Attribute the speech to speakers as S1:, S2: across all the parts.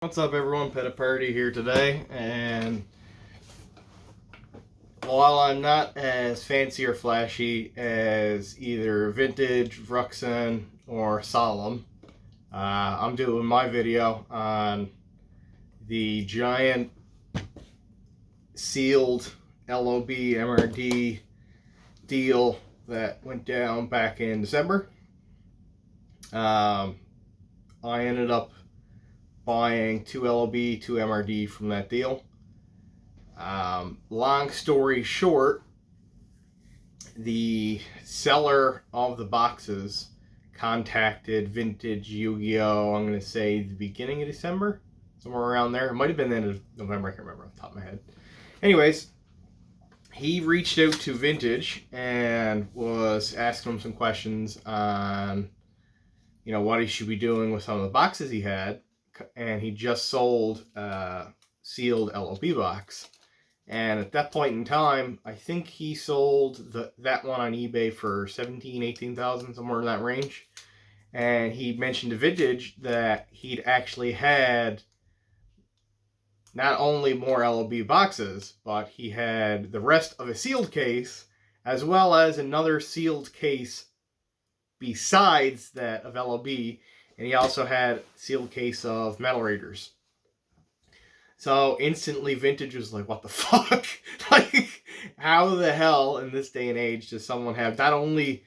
S1: What's up, everyone? Pet Party here today, and while I'm not as fancy or flashy as either Vintage, Ruxin, or Solemn, I'm doing my video on the giant sealed LOB MRD deal that went down back in December. I ended up buying 2 LOB, 2 MRD from that deal. Long story short, the seller of the boxes contacted Vintage Yugioh, I'm going to say the beginning of December, somewhere around there. It might have been the end of November, I can't remember off the top of my head. Anyways, he reached out to Vintage and was asking him some questions on, what he should be doing with some of the boxes he had. And he just sold a sealed LOB box. And at that point in time, I think he sold that one on eBay for $17,000, $18,000, somewhere in that range. And he mentioned to Vintage that he'd actually had not only more LOB boxes, but he had the rest of a sealed case, as well as another sealed case besides that of LOB. And he also had a sealed case of Metal Raiders. So instantly Vintage was like, what the fuck? Like, how the hell in this day and age does someone have not only,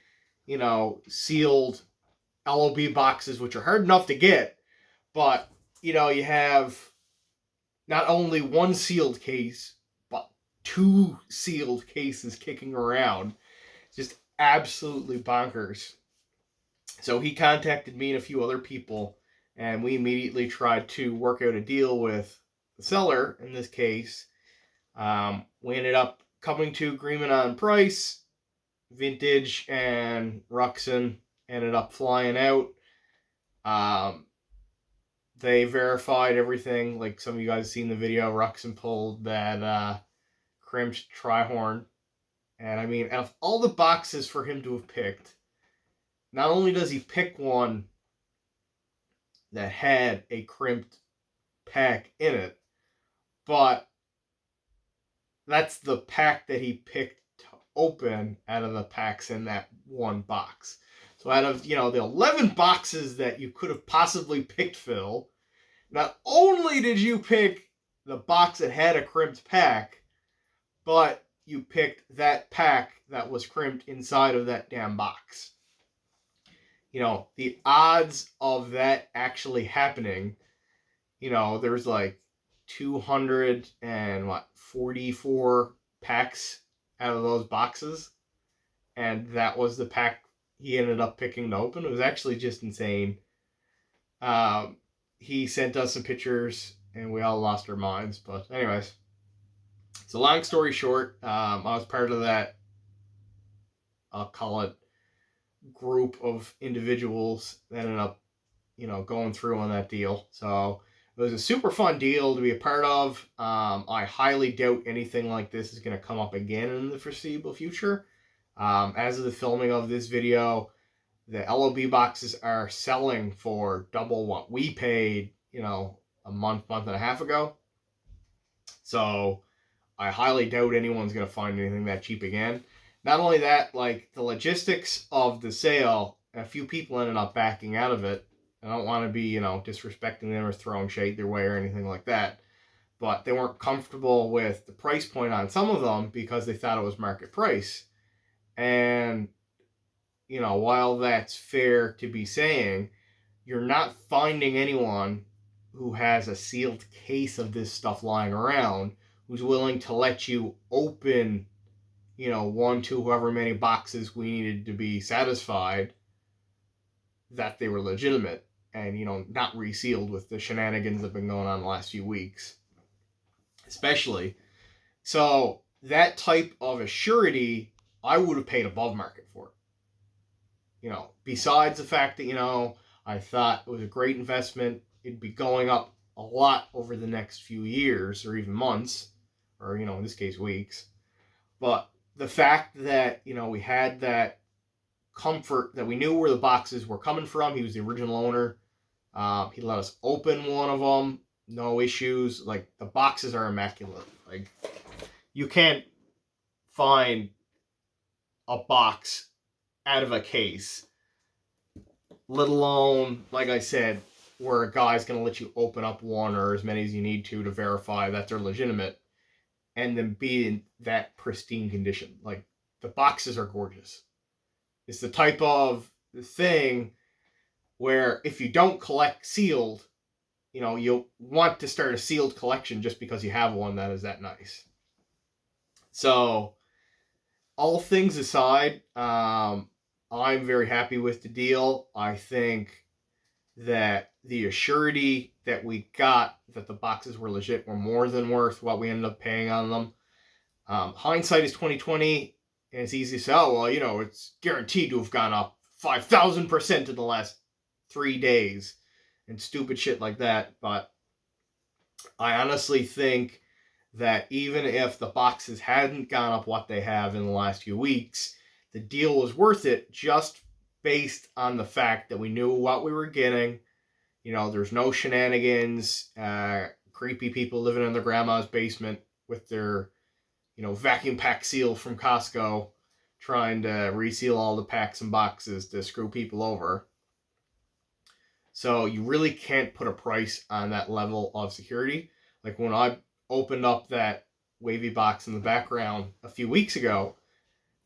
S1: sealed LOB boxes, which are hard enough to get, but, you have not only one sealed case, but 2 sealed cases kicking around. Just absolutely bonkers. So he contacted me and a few other people, and we immediately tried to work out a deal with the seller in this case. We ended up coming to agreement on price. Vintage and Ruxin ended up flying out. They verified everything. Like some of you guys have seen the video, Ruxin pulled that crimped tri-horn. And I mean, out of all the boxes for him to have picked, not only does he pick one that had a crimped pack in it, but that's the pack that he picked to open out of the packs in that one box. So out of, the 11 boxes that you could have possibly picked, Phil, not only did you pick the box that had a crimped pack, but you picked that pack that was crimped inside of that damn box. The odds of that actually happening, there's like 244 packs out of those boxes, and that was the pack he ended up picking to open. It was actually just insane. He sent us some pictures, and we all lost our minds. But anyways, so long story short, I was part of that, I'll call it, group of individuals that ended up, going through on that deal. So it was a super fun deal to be a part of. I highly doubt anything like this is going to come up again in the foreseeable future. As of the filming of this video, the LOB boxes are selling for double what we paid, a month and a half ago. So I highly doubt anyone's going to find anything that cheap again. Not only that, like the logistics of the sale, a few people ended up backing out of it. I don't want to be, disrespecting them or throwing shade their way or anything like that. But they weren't comfortable with the price point on some of them because they thought it was market price. And, while that's fair to be saying, you're not finding anyone who has a sealed case of this stuff lying around who's willing to let you open, 1, 2, however many boxes we needed to be satisfied that they were legitimate and, not resealed with the shenanigans that have been going on the last few weeks, especially. So that type of a surety, I would have paid above market for it. Besides the fact that, I thought it was a great investment. It'd be going up a lot over the next few years or even months, or, in this case, weeks. But the fact that, we had that comfort that we knew where the boxes were coming from. He was the original owner. He let us open one of them. no issues. Like, the boxes are immaculate. Like, you can't find a box out of a case, let alone, like I said, where a guy's going to let you open up one or as many as you need to verify that they're legitimate, and then be in that pristine condition. Like, the boxes are gorgeous. It's the type of thing where if you don't collect sealed, you'll want to start a sealed collection just because you have one that is that nice. So, all things aside, I'm very happy with the deal. I think that the assurity that we got that the boxes were legit were more than worth what we ended up paying on them. Hindsight is 2020, and it's easy to say, oh, well, it's guaranteed to have gone up 5,000% in the last 3 days and stupid shit like that. But I honestly think that even if the boxes hadn't gone up what they have in the last few weeks, the deal was worth it just based on the fact that we knew what we were getting. There's no shenanigans, creepy people living in their grandma's basement with their, vacuum pack seal from Costco trying to reseal all the packs and boxes to screw people over. So you really can't put a price on that level of security. Like, when I opened up that wavy box in the background a few weeks ago,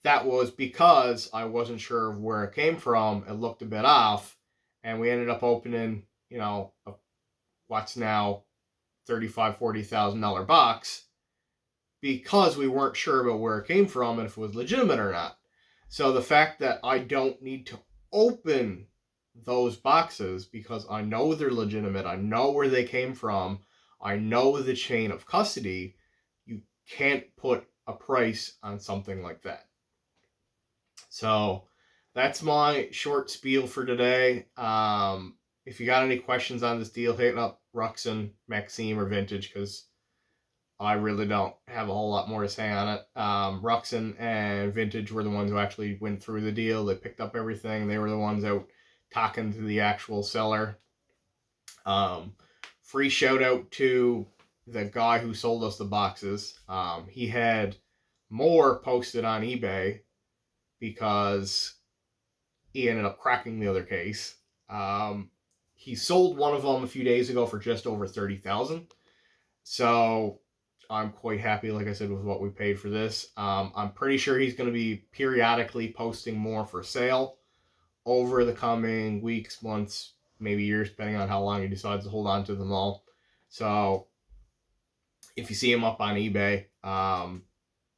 S1: that was because I wasn't sure of where it came from. It looked a bit off, and we ended up opening, what's now $35,000-$40,000 box because we weren't sure about where it came from and if it was legitimate or not. So the fact that I don't need to open those boxes because I know they're legitimate, I know where they came from, I know the chain of custody, you can't put a price on something like that. So that's my short spiel for today. If you got any questions on this deal, hit up Ruxin, Maxime, or Vintage, because I really don't have a whole lot more to say on it. Ruxin and Vintage were the ones who actually went through the deal. They picked up everything. They were the ones out talking to the actual seller. Free shout out to the guy who sold us the boxes. He had more posted on eBay because he ended up cracking the other case. He sold one of them a few days ago for just over $30,000. So I'm quite happy, like I said, with what we paid for this. I'm pretty sure he's going to be periodically posting more for sale over the coming weeks, months, maybe years, depending on how long he decides to hold on to them all. So if you see them up on eBay,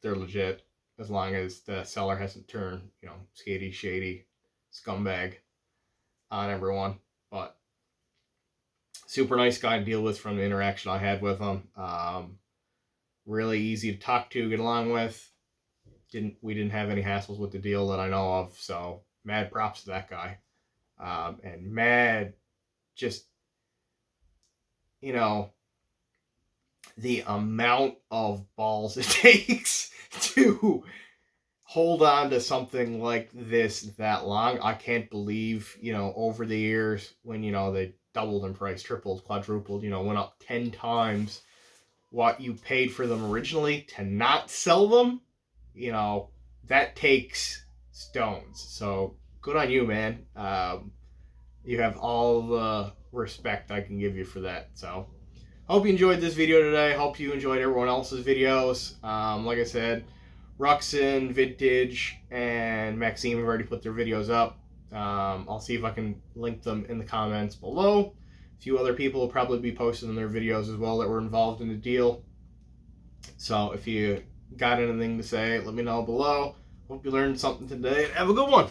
S1: they're legit, as long as the seller hasn't turned, skady, shady, scumbag on everyone. But super nice guy to deal with from the interaction I had with him. Really easy to talk to, get along with. We didn't have any hassles with the deal that I know of, so mad props to that guy. And mad, just, the amount of balls it takes to hold on to something like this that long. I can't believe, over the years when, they doubled in price, tripled, quadrupled, went up 10 times what you paid for them originally to not sell them, that takes stones. So good on you, man. You have all the respect I can give you for that. So hope you enjoyed this video today. Hope you enjoyed everyone else's videos. Like I said, Ruxin, Vintage, and Maxime have already put their videos up. I'll see if I can link them in the comments below. A few other people will probably be posting their videos as well that were involved in the deal. So if you got anything to say, let me know below. Hope you learned something today. Have a good one.